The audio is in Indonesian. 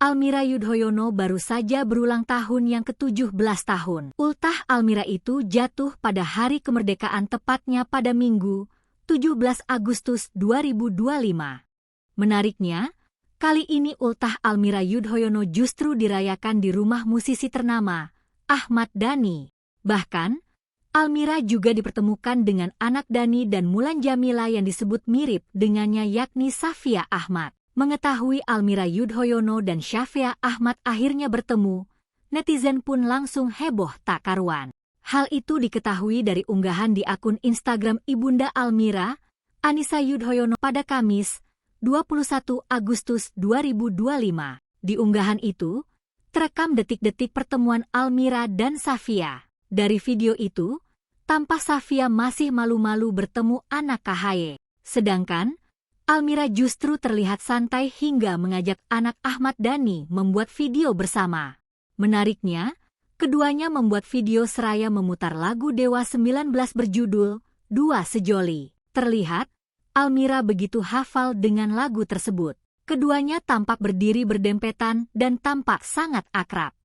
Almira Yudhoyono baru saja berulang tahun yang ke-17 tahun. Ultah Almira itu jatuh pada hari kemerdekaan tepatnya pada Minggu, 17 Agustus 2025. Menariknya, kali ini ultah Almira Yudhoyono justru dirayakan di rumah musisi ternama, Ahmad Dhani. Bahkan, Almira juga dipertemukan dengan anak Dhani dan Mulan Jamila yang disebut mirip dengannya yakni Safia Ahmad. Mengetahui Almira Yudhoyono dan Safia Ahmad akhirnya bertemu, netizen pun langsung heboh tak karuan. Hal itu diketahui dari unggahan di akun Instagram Ibunda Almira, Anissa Yudhoyono pada Kamis, 21 Agustus 2025. Di unggahan itu, terekam detik-detik pertemuan Almira dan Safia. Dari video itu, tampak Safia masih malu-malu bertemu anak KHY. Sedangkan, Almira justru terlihat santai hingga mengajak anak Ahmad Dhani membuat video bersama. Menariknya, keduanya membuat video seraya memutar lagu Dewa 19 berjudul Dua Sejoli. Terlihat, Almira begitu hafal dengan lagu tersebut. Keduanya tampak berdiri berdempetan dan tampak sangat akrab.